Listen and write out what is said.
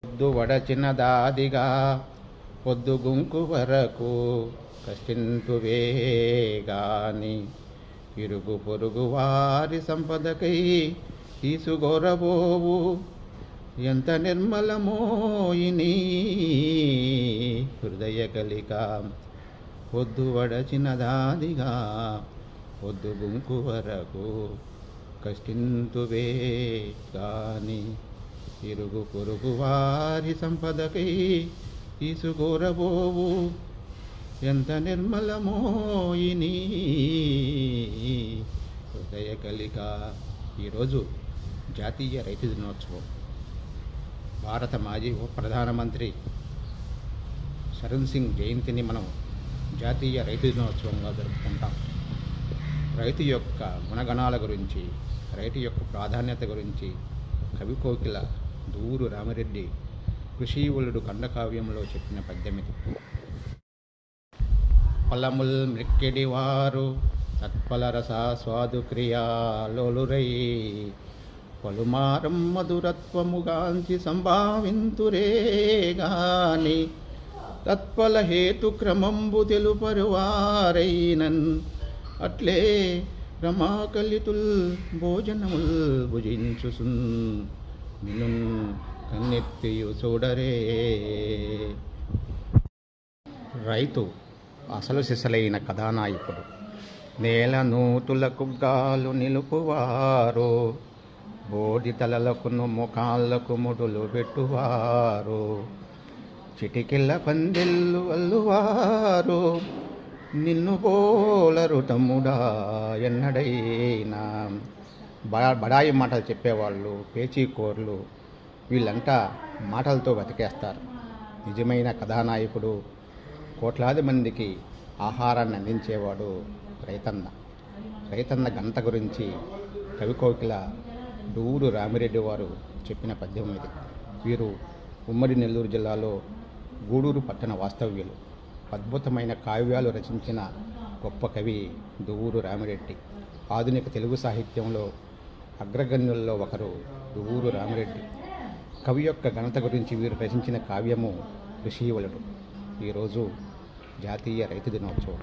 పొద్దు వడచినదాదిగా పొద్దుగుంకు వరకు కష్టింతువేగాని ఇరుగు పొరుగు వారి సంపదకై తీసుగోరబోవు ఎంత నిర్మలమోయిని హృదయ కలిక. పొద్దు వడచినదాదిగా పొద్దుగుంకు వరకు కష్టింతువే గాని ఇరుగు పొరుగు వారి సంపదకై తీసుగోరబోవు ఎంత నిర్మలమోయిని హృదయ కలిక. ఈరోజు జాతీయ రైతు దినోత్సవం. భారత మాజీ ప్రధానమంత్రి చరణ్ సింగ్ జయంతిని మనం జాతీయ రైతు దినోత్సవంగా జరుపుకుంటాం. రైతు యొక్క గుణగణాల గురించి, రైతు యొక్క ప్రాధాన్యత గురించి కవి కోకిల దూరు రామిరెడ్డి కృషీవలుడు ఖండకావ్యంలో చెప్పిన పద్యమిది. ఫలముల్ మృక్కెడివారు తత్ఫల రసాస్వాదు క్రియాలోలురై పలుమారం మధురత్వముగాంచి సంభావింతురే గాని తత్ఫల హేతుక్రమంబు తెలుపరువారైనన్ అట్లే రమాకలితుల్ భోజనముల్ భుజించుసున్ మినున్ కన్నెత్తియు చూడరే. రైతు అసలు సిసలైన కథానాయకుడు. నేల నూతులకు గాలు నిలుపువారు, బోడి తలలకును ముఖాలకు ముడులు పెట్టువారు, చిటికిళ్ళ పందిళ్ళు అల్లువారు, నిన్ను పోలరు తమ్ముడా ఎన్నడైనా. బడాయి మాటలు చెప్పేవాళ్ళు, పేచీకోర్లు, వీళ్ళంతా మాటలతో బతికేస్తారు. నిజమైన కథానాయకుడు, కోట్లాది మందికి ఆహారాన్ని అందించేవాడు రైతన్న. రైతన్న ఘనత గురించి కవి కోకిల దూరు రామిరెడ్డి వారు చెప్పిన పద్యం ఇది. వీరు ఉమ్మడి నెల్లూరు జిల్లాలో గూడూరు పట్టణ వాస్తవ్యులు. అద్భుతమైన కావ్యాలు రచించిన గొప్ప కవి దువ్వూరు రామిరెడ్డి. ఆధునిక తెలుగు సాహిత్యంలో అగ్రగణ్యుల్లో ఒకరు దువ్వూరు రామిరెడ్డి. కవి యొక్క ఘనత గురించి వీరు రచించిన కావ్యము కృషీవలుడు. ఈరోజు జాతీయ రైతు దినోత్సవం.